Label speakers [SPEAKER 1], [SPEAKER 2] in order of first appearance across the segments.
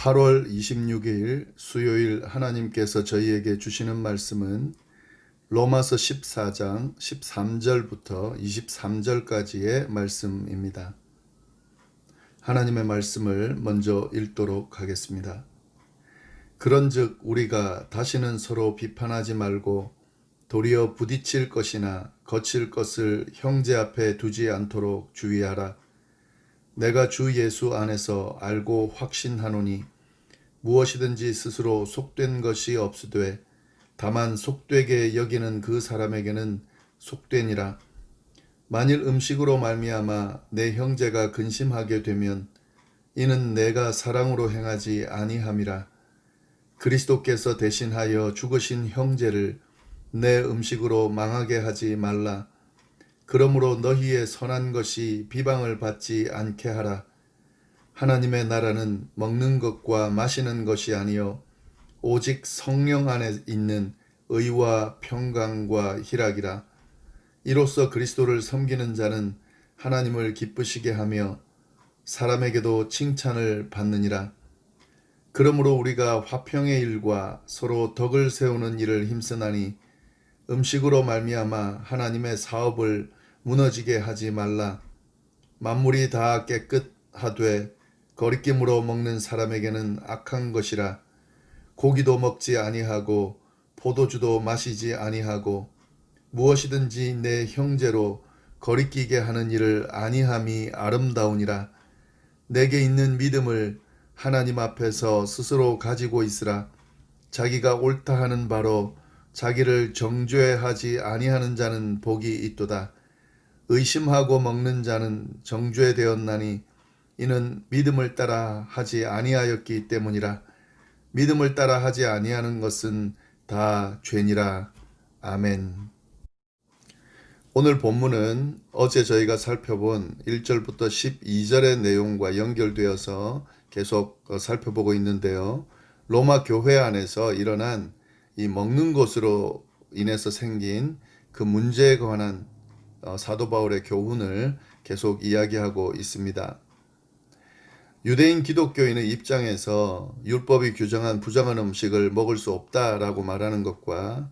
[SPEAKER 1] 8월 26일 수요일 하나님께서 저희에게 주시는 말씀은 로마서 14장 13절부터 23절까지의 말씀입니다. 하나님의 말씀을 먼저 읽도록 하겠습니다. 그런즉 우리가 다시는 서로 비판하지 말고 도리어 부딪힐 것이나 거칠 것을 형제 앞에 두지 않도록 주의하라. 내가 주 예수 안에서 알고 확신하노니 무엇이든지 스스로 속된 것이 없으되 다만 속되게 여기는 그 사람에게는 속되니라. 만일 음식으로 말미암아 내 형제가 근심하게 되면 이는 내가 사랑으로 행하지 아니함이라. 그리스도께서 대신하여 죽으신 형제를 내 음식으로 망하게 하지 말라. 그러므로 너희의 선한 것이 비방을 받지 않게 하라. 하나님의 나라는 먹는 것과 마시는 것이 아니요 오직 성령 안에 있는 의와 평강과 희락이라. 이로써 그리스도를 섬기는 자는 하나님을 기쁘시게 하며 사람에게도 칭찬을 받느니라. 그러므로 우리가 화평의 일과 서로 덕을 세우는 일을 힘쓰나니 음식으로 말미암아 하나님의 사업을 무너지게 하지 말라. 만물이 다 깨끗하되 거리낌으로 먹는 사람에게는 악한 것이라. 고기도 먹지 아니하고 포도주도 마시지 아니하고 무엇이든지 내 형제로 거리끼게 하는 일을 아니함이 아름다우니라. 내게 있는 믿음을 하나님 앞에서 스스로 가지고 있으라. 자기가 옳다 하는 바로 자기를 정죄하지 아니하는 자는 복이 있도다. 의심하고 먹는 자는 정죄되었나니 이는 믿음을 따라 하지 아니하였기 때문이라. 믿음을 따라 하지 아니하는 것은 다 죄니라. 아멘. 오늘 본문은 어제 저희가 살펴본 1절부터 12절의 내용과 연결되어서 계속 살펴보고 있는데요. 로마 교회 안에서 일어난 이 먹는 것으로 인해서 생긴 그 문제에 관한 사도 바울의 교훈을 계속 이야기하고 있습니다. 유대인 기독교인의 입장에서 율법이 규정한 부정한 음식을 먹을 수 없다라고 말하는 것과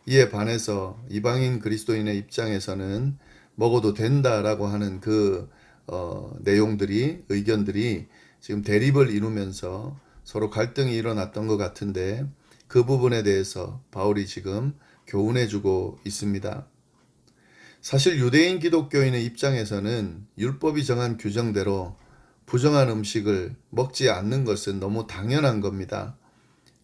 [SPEAKER 1] 이에 반해서 이방인 그리스도인의 입장에서는 먹어도 된다라고 하는 그 내용들이, 의견들이 지금 대립을 이루면서 서로 갈등이 일어났던 것 같은데 그 부분에 대해서 바울이 지금 교훈해주고 있습니다. 사실 유대인 기독교인의 입장에서는 율법이 정한 규정대로 부정한 음식을 먹지 않는 것은 너무 당연한 겁니다.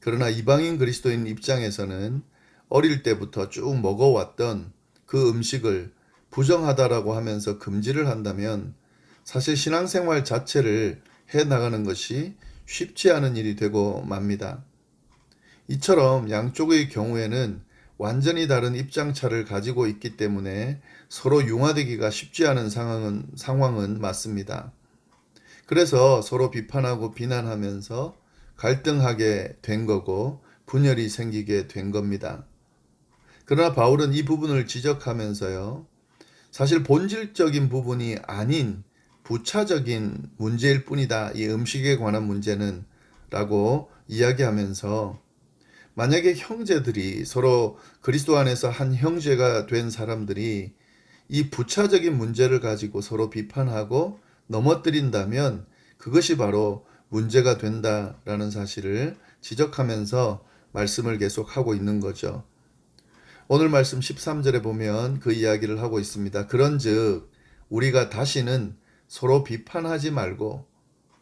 [SPEAKER 1] 그러나 이방인 그리스도인 입장에서는 어릴 때부터 쭉 먹어왔던 그 음식을 부정하다라고 하면서 금지를 한다면 사실 신앙생활 자체를 해나가는 것이 쉽지 않은 일이 되고 맙니다. 이처럼 양쪽의 경우에는 완전히 다른 입장차를 가지고 있기 때문에 서로 융화되기가 쉽지 않은 상황은 맞습니다. 그래서 서로 비판하고 비난하면서 갈등하게 된 거고 분열이 생기게 된 겁니다. 그러나 바울은 이 부분을 지적하면서요. 사실 본질적인 부분이 아닌 부차적인 문제일 뿐이다. 이 음식에 관한 문제는 라고 이야기하면서 만약에 형제들이 서로 그리스도 안에서 한 형제가 된 사람들이 이 부차적인 문제를 가지고 서로 비판하고 넘어뜨린다면 그것이 바로 문제가 된다라는 사실을 지적하면서 말씀을 계속하고 있는 거죠. 오늘 말씀 13절에 보면 그 이야기를 하고 있습니다. 그런즉 우리가 다시는 서로 비판하지 말고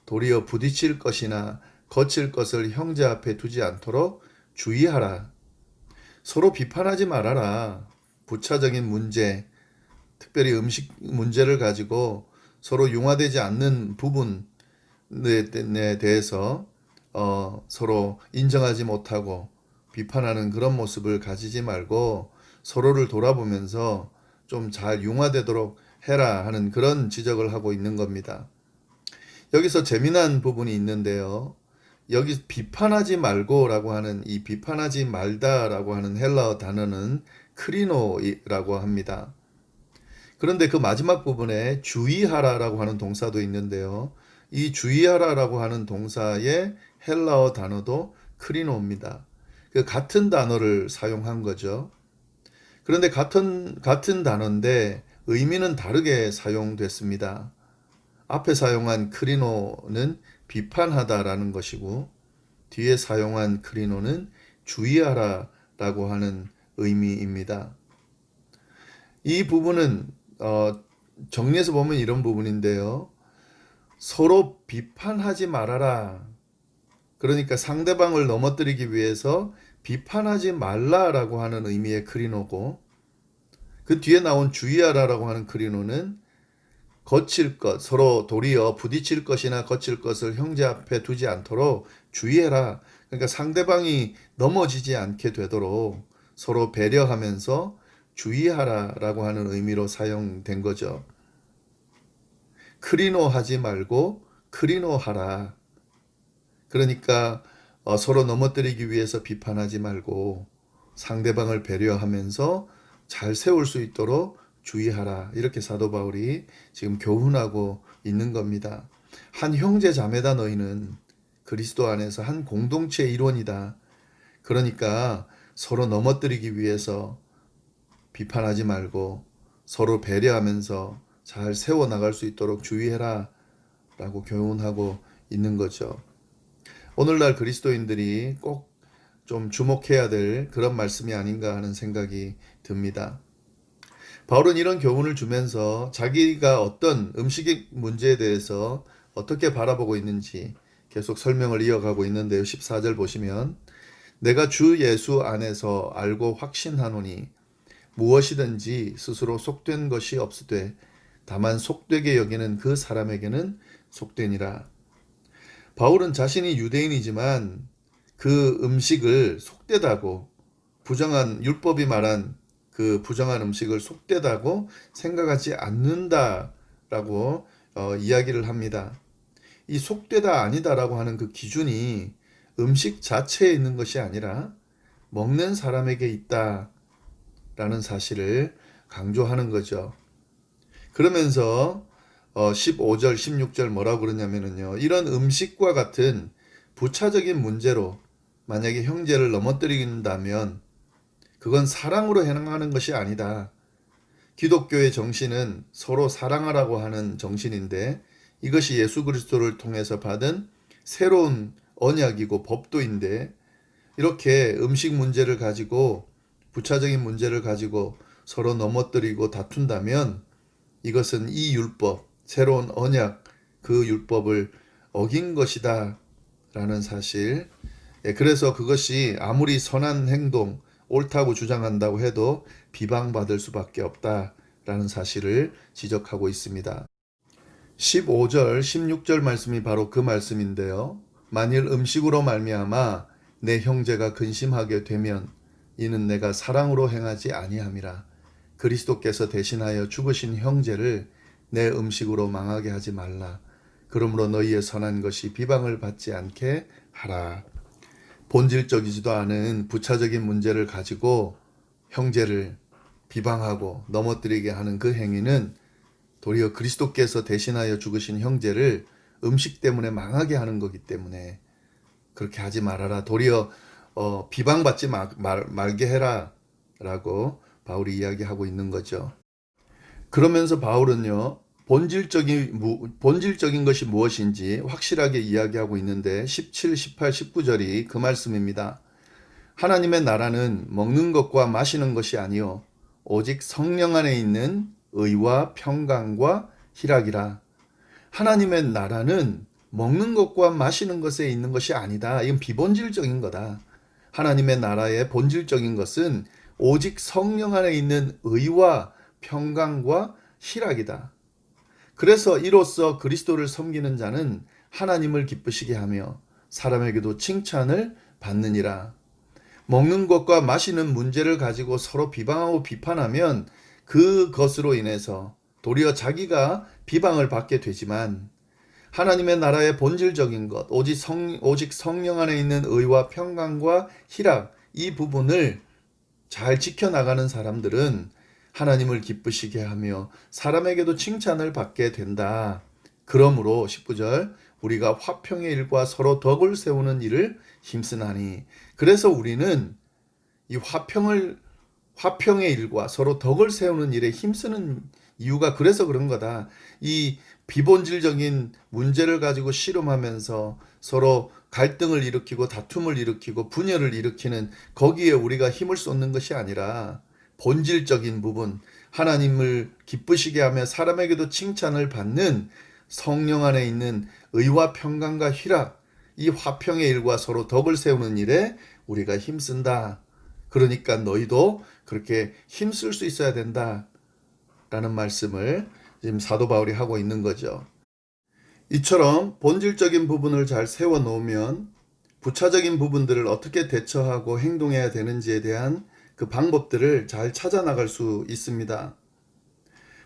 [SPEAKER 1] 도리어 부딪힐 것이나 거칠 것을 형제 앞에 두지 않도록 주의하라. 서로 비판하지 말아라. 부차적인 문제, 특별히 음식 문제를 가지고 서로 융화되지 않는 부분에 대해서 서로 인정하지 못하고 비판하는 그런 모습을 가지지 말고 서로를 돌아보면서 좀 잘 융화되도록 해라 하는 그런 지적을 하고 있는 겁니다. 여기서 재미난 부분이 있는데요. 여기 비판하지 말고라고 하는 이 비판하지 말다라고 하는 헬라어 단어는 크리노라고 합니다. 그런데 그 마지막 부분에 주의하라라고 하는 동사도 있는데요. 이 주의하라라고 하는 동사의 헬라어 단어도 크리노입니다. 그 같은 단어를 사용한 거죠. 그런데 같은 단어인데 의미는 다르게 사용됐습니다. 앞에 사용한 크리노는 비판하다라는 것이고 뒤에 사용한 크리노는 주의하라라고 하는 의미입니다. 이 부분은 정리해서 보면 이런 부분인데요. 서로 비판하지 말아라. 그러니까 상대방을 넘어뜨리기 위해서 비판하지 말라라고 하는 의미의 크리노고 그 뒤에 나온 주의하라라고 하는 크리노는 거칠 것, 서로 도리어 부딪힐 것이나 거칠 것을 형제 앞에 두지 않도록 주의해라. 그러니까 상대방이 넘어지지 않게 되도록 서로 배려하면서 주의하라라고 하는 의미로 사용된 거죠. 크리노 하지 말고 크리노 하라. 그러니까 서로 넘어뜨리기 위해서 비판하지 말고 상대방을 배려하면서 잘 세울 수 있도록 주의하라. 이렇게 사도 바울이 지금 교훈하고 있는 겁니다. 한 형제 자매다 너희는 그리스도 안에서 한 공동체의 일원이다. 그러니까 서로 넘어뜨리기 위해서 비판하지 말고 서로 배려하면서 잘 세워나갈 수 있도록 주의해라 라고 교훈하고 있는 거죠. 오늘날 그리스도인들이 꼭 좀 주목해야 될 그런 말씀이 아닌가 하는 생각이 듭니다. 바울은 이런 교훈을 주면서 자기가 어떤 음식 문제에 대해서 어떻게 바라보고 있는지 계속 설명을 이어가고 있는데요. 14절 보시면 내가 주 예수 안에서 알고 확신하노니 무엇이든지 스스로 속된 것이 없으되 다만 속되게 여기는 그 사람에게는 속되니라. 바울은 자신이 유대인이지만 그 음식을 속되다고 부정한 율법이 말한 그 부정한 음식을 속되다고 생각하지 않는다라고 이야기를 합니다. 이 속되다 아니다라고 하는 그 기준이 음식 자체에 있는 것이 아니라 먹는 사람에게 있다라는 사실을 강조하는 거죠. 그러면서 15절, 16절 뭐라고 그러냐면요. 이런 음식과 같은 부차적인 문제로 만약에 형제를 넘어뜨린다면 그건 사랑으로 행하는 것이 아니다. 기독교의 정신은 서로 사랑하라고 하는 정신인데 이것이 예수 그리스도를 통해서 받은 새로운 언약이고 법도인데 이렇게 음식 문제를 가지고 부차적인 문제를 가지고 서로 넘어뜨리고 다툰다면 이것은 이 율법, 새로운 언약, 그 율법을 어긴 것이다 라는 사실. 그래서 그것이 아무리 선한 행동, 옳다고 주장한다고 해도 비방받을 수밖에 없다라는 사실을 지적하고 있습니다. 15절, 16절 말씀이 바로 그 말씀인데요. 만일 음식으로 말미암아 내 형제가 근심하게 되면 이는 내가 사랑으로 행하지 아니함이라. 그리스도께서 대신하여 죽으신 형제를 내 음식으로 망하게 하지 말라. 그러므로 너희의 선한 것이 비방을 받지 않게 하라. 본질적이지도 않은 부차적인 문제를 가지고 형제를 비방하고 넘어뜨리게 하는 그 행위는 도리어 그리스도께서 대신하여 죽으신 형제를 음식 때문에 망하게 하는 거기 때문에 그렇게 하지 말아라. 도리어 비방받지 말게 해라 라고 바울이 이야기하고 있는 거죠. 그러면서 바울은요. 본질적인 것이 무엇인지 확실하게 이야기하고 있는데 17, 18, 19절이 그 말씀입니다. 하나님의 나라는 먹는 것과 마시는 것이 아니요 오직 성령 안에 있는 의와 평강과 희락이라. 하나님의 나라는 먹는 것과 마시는 것에 있는 것이 아니다. 이건 비본질적인 거다. 하나님의 나라의 본질적인 것은 오직 성령 안에 있는 의와 평강과 희락이다. 그래서 이로써 그리스도를 섬기는 자는 하나님을 기쁘시게 하며 사람에게도 칭찬을 받느니라. 먹는 것과 마시는 문제를 가지고 서로 비방하고 비판하면 그것으로 인해서 도리어 자기가 비방을 받게 되지만 하나님의 나라의 본질적인 것, 오직 성령 안에 있는 의와 평강과 희락, 이 부분을 잘 지켜나가는 사람들은 하나님을 기쁘시게 하며 사람에게도 칭찬을 받게 된다. 그러므로 19절 우리가 화평의 일과 서로 덕을 세우는 일을 힘쓰나니. 그래서 우리는 이 화평의 일과 서로 덕을 세우는 일에 힘쓰는 이유가 그래서 그런 거다. 이 비본질적인 문제를 가지고 씨름하면서 서로 갈등을 일으키고 다툼을 일으키고 분열을 일으키는 거기에 우리가 힘을 쏟는 것이 아니라 본질적인 부분, 하나님을 기쁘시게 하며 사람에게도 칭찬을 받는 성령 안에 있는 의와 평강과 희락, 이 화평의 일과 서로 덕을 세우는 일에 우리가 힘쓴다. 그러니까 너희도 그렇게 힘쓸 수 있어야 된다. 라는 말씀을 지금 사도 바울이 하고 있는 거죠. 이처럼 본질적인 부분을 잘 세워 놓으면 부차적인 부분들을 어떻게 대처하고 행동해야 되는지에 대한 그 방법들을 잘 찾아 나갈 수 있습니다.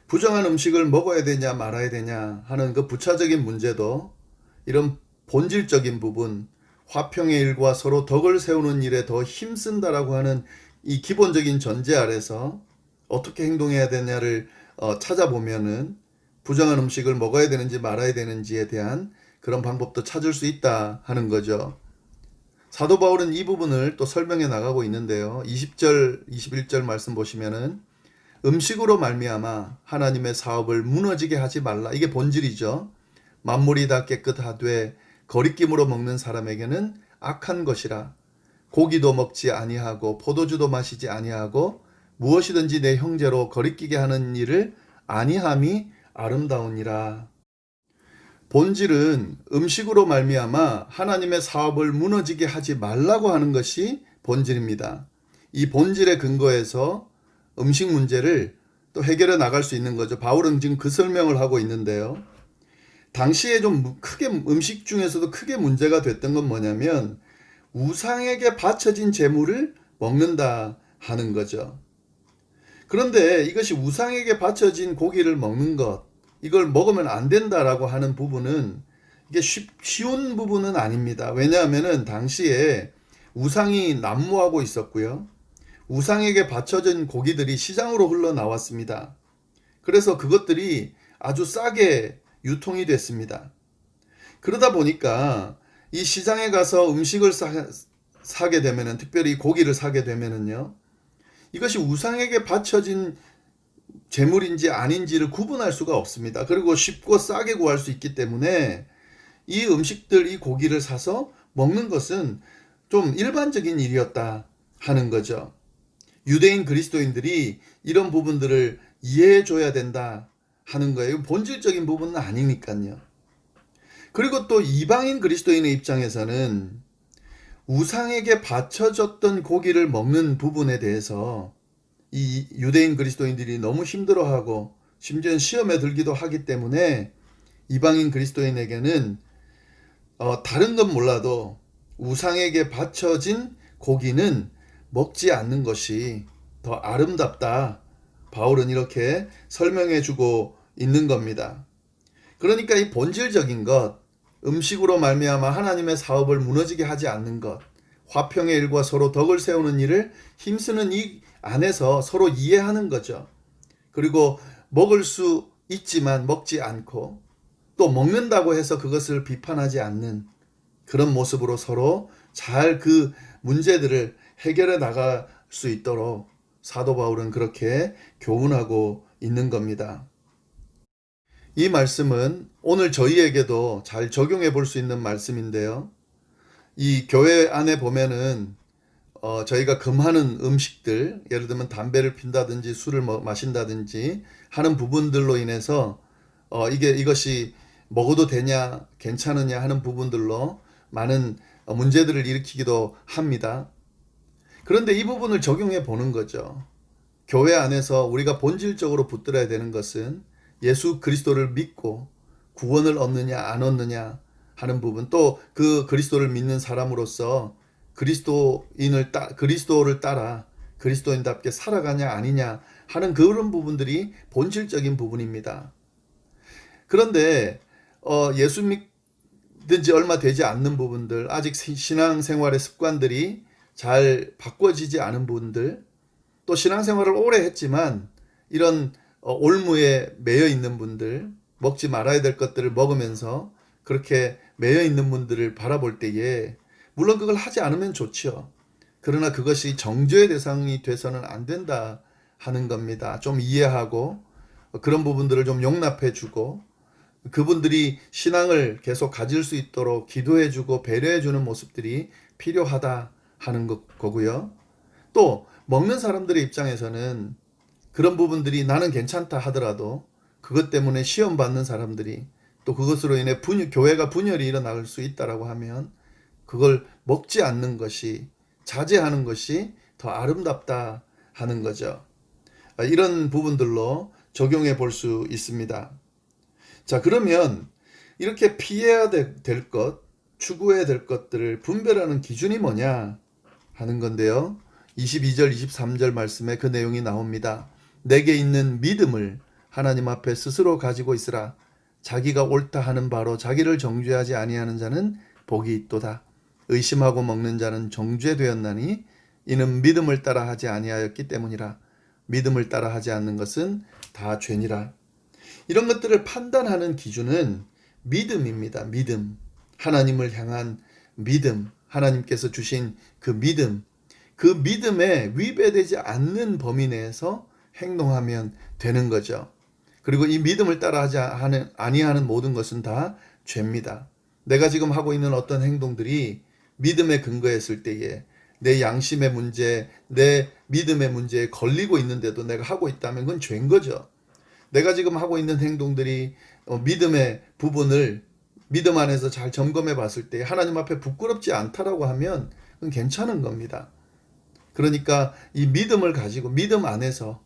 [SPEAKER 1] 부정한 음식을 먹어야 되냐 말아야 되냐 하는 그 부차적인 문제도 이런 본질적인 부분, 화평의 일과 서로 덕을 세우는 일에 더 힘쓴다라고 하는 이 기본적인 전제 아래서 어떻게 행동해야 되냐를 찾아보면은 부정한 음식을 먹어야 되는지 말아야 되는지에 대한 그런 방법도 찾을 수 있다 하는 거죠. 사도 바울은 이 부분을 또 설명해 나가고 있는데요. 20절, 21절 말씀 보시면은 음식으로 말미암아 하나님의 사업을 무너지게 하지 말라. 이게 본질이죠. 만물이 다 깨끗하되 거리낌으로 먹는 사람에게는 악한 것이라. 고기도 먹지 아니하고 포도주도 마시지 아니하고 무엇이든지 내 형제로 거리끼게 하는 일을 아니함이 아름다우니라. 본질은 음식으로 말미암아 하나님의 사업을 무너지게 하지 말라고 하는 것이 본질입니다. 이 본질의 근거에서 음식 문제를 또 해결해 나갈 수 있는 거죠. 바울은 지금 그 설명을 하고 있는데요. 당시에 좀 크게 음식 중에서도 크게 문제가 됐던 건 뭐냐면 우상에게 바쳐진 제물을 먹는다 하는 거죠. 그런데 이것이 우상에게 바쳐진 고기를 먹는 것, 이걸 먹으면 안 된다라고 하는 부분은 이게 쉬운 부분은 아닙니다. 왜냐하면은 당시에 우상이 난무하고 있었고요. 우상에게 바쳐진 고기들이 시장으로 흘러나왔습니다. 그래서 그것들이 아주 싸게 유통이 됐습니다. 그러다 보니까 이 시장에 가서 음식을 사게 되면은, 특별히 고기를 사게 되면은요, 이것이 우상에게 바쳐진 재물인지 아닌지를 구분할 수가 없습니다. 그리고 쉽고 싸게 구할 수 있기 때문에 이 음식들, 이 고기를 사서 먹는 것은 좀 일반적인 일이었다 하는 거죠. 유대인 그리스도인들이 이런 부분들을 이해해 줘야 된다 하는 거예요. 본질적인 부분은 아니니까요. 그리고 또 이방인 그리스도인의 입장에서는 우상에게 바쳐졌던 고기를 먹는 부분에 대해서 이 유대인 그리스도인들이 너무 힘들어하고 심지어 시험에 들기도 하기 때문에 이방인 그리스도인에게는 다른 건 몰라도 우상에게 바쳐진 고기는 먹지 않는 것이 더 아름답다. 바울은 이렇게 설명해 주고 있는 겁니다. 그러니까 이 본질적인 것, 음식으로 말미암아 하나님의 사업을 무너지게 하지 않는 것, 화평의 일과 서로 덕을 세우는 일을 힘쓰는 이 안에서 서로 이해하는 거죠. 그리고 먹을 수 있지만 먹지 않고 또 먹는다고 해서 그것을 비판하지 않는 그런 모습으로 서로 잘 그 문제들을 해결해 나갈 수 있도록 사도 바울은 그렇게 교훈하고 있는 겁니다. 이 말씀은 오늘 저희에게도 잘 적용해 볼 수 있는 말씀인데요. 이 교회 안에 보면은 저희가 금하는 음식들, 예를 들면 담배를 핀다든지 술을 마신다든지 하는 부분들로 인해서 이것이 먹어도 되냐, 괜찮으냐 하는 부분들로 많은 문제들을 일으키기도 합니다. 그런데 이 부분을 적용해 보는 거죠. 교회 안에서 우리가 본질적으로 붙들어야 되는 것은 예수 그리스도를 믿고 구원을 얻느냐 안 얻느냐 하는 부분, 또 그 그리스도를 믿는 사람으로서 그리스도를 따라 그리스도인답게 살아가냐 아니냐 하는 그런 부분들이 본질적인 부분입니다. 그런데 예수 믿은 지 얼마 되지 않는 부분들, 아직 신앙생활의 습관들이 잘 바꿔지지 않은 분들, 또 신앙생활을 오래 했지만 이런 올무에 매여 있는 분들, 먹지 말아야 될 것들을 먹으면서 그렇게 매여 있는 분들을 바라볼 때에 물론 그걸 하지 않으면 좋지요. 그러나 그것이 정죄의 대상이 돼서는 안 된다 하는 겁니다. 좀 이해하고 그런 부분들을 좀 용납해 주고 그분들이 신앙을 계속 가질 수 있도록 기도해 주고 배려해 주는 모습들이 필요하다 하는 거고요. 또 먹는 사람들의 입장에서는 그런 부분들이 나는 괜찮다 하더라도 그것 때문에 시험 받는 사람들이 또 그것으로 인해 교회가 분열이 일어날 수 있다라고 하면 그걸 먹지 않는 것이 자제하는 것이 더 아름답다 하는 거죠. 이런 부분들로 적용해 볼 수 있습니다. 자, 그러면 이렇게 피해야 될 것, 추구해야 될 것들을 분별하는 기준이 뭐냐 하는 건데요. 22절, 23절 말씀에 그 내용이 나옵니다. 내게 있는 믿음을 하나님 앞에 스스로 가지고 있으라. 자기가 옳다 하는 바로 자기를 정죄하지 아니하는 자는 복이 있도다. 의심하고 먹는 자는 정죄되었나니 이는 믿음을 따라 하지 아니하였기 때문이라. 믿음을 따라 하지 않는 것은 다 죄니라. 이런 것들을 판단하는 기준은 믿음입니다. 믿음. 하나님을 향한 믿음. 하나님께서 주신 그 믿음. 그 믿음에 위배되지 않는 범위 내에서 행동하면 되는 거죠. 그리고 이 믿음을 따라하지 아니하는 모든 것은 다 죄입니다. 내가 지금 하고 있는 어떤 행동들이 믿음에 근거했을 때에 내 양심의 문제, 내 믿음의 문제에 걸리고 있는데도 내가 하고 있다면 그건 죄인 거죠. 내가 지금 하고 있는 행동들이 믿음의 부분을 믿음 안에서 잘 점검해 봤을 때 하나님 앞에 부끄럽지 않다라고 하면 그건 괜찮은 겁니다. 그러니까 이 믿음을 가지고 믿음 안에서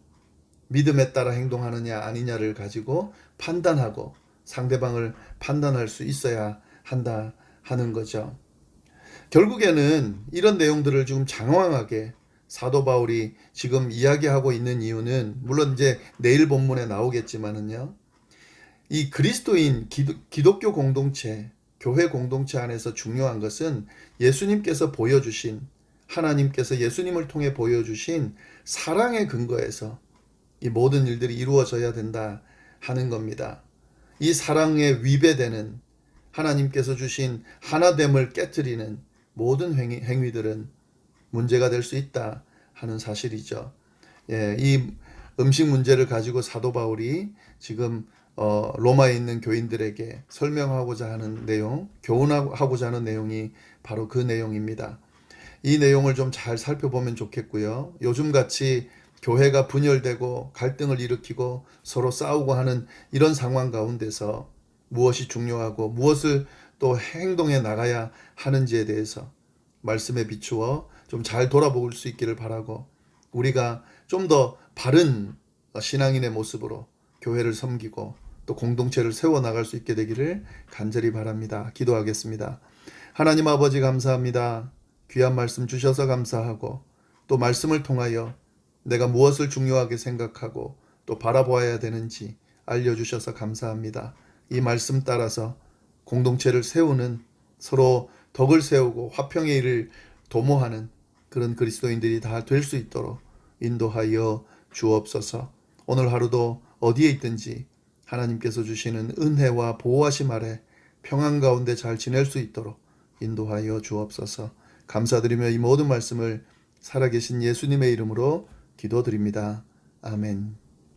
[SPEAKER 1] 믿음에 따라 행동하느냐 아니냐를 가지고 판단하고 상대방을 판단할 수 있어야 한다 하는 거죠. 결국에는 이런 내용들을 좀 장황하게 사도 바울이 지금 이야기하고 있는 이유는 물론 이제 내일 본문에 나오겠지만은요. 이 그리스도인 기독교 공동체, 교회 공동체 안에서 중요한 것은 예수님께서 보여주신 하나님께서 예수님을 통해 보여주신 사랑의 근거에서 이 모든 일들이 이루어져야 된다 하는 겁니다. 이 사랑에 위배되는 하나님께서 주신 하나됨을 깨트리는 모든 행위들은 문제가 될 수 있다 하는 사실이죠. 예, 이 음식 문제를 가지고 사도 바울이 지금 로마에 있는 교인들에게 설명하고자 하는 내용, 교훈하고자 하는 내용이 바로 그 내용입니다. 이 내용을 좀 잘 살펴보면 좋겠고요. 요즘같이 교회가 분열되고 갈등을 일으키고 서로 싸우고 하는 이런 상황 가운데서 무엇이 중요하고 무엇을 또 행동해 나가야 하는지에 대해서 말씀에 비추어 좀 잘 돌아볼 수 있기를 바라고 우리가 좀 더 바른 신앙인의 모습으로 교회를 섬기고 또 공동체를 세워나갈 수 있게 되기를 간절히 바랍니다. 기도하겠습니다. 하나님 아버지 감사합니다. 귀한 말씀 주셔서 감사하고 또 말씀을 통하여 내가 무엇을 중요하게 생각하고 또 바라보아야 되는지 알려주셔서 감사합니다. 이 말씀 따라서 공동체를 세우는 서로 덕을 세우고 화평의 일을 도모하는 그런 그리스도인들이 다 될 수 있도록 인도하여 주옵소서. 오늘 하루도 어디에 있든지 하나님께서 주시는 은혜와 보호하심 아래 평안 가운데 잘 지낼 수 있도록 인도하여 주옵소서. 감사드리며 이 모든 말씀을 살아계신 예수님의 이름으로 기도드립니다. 아멘.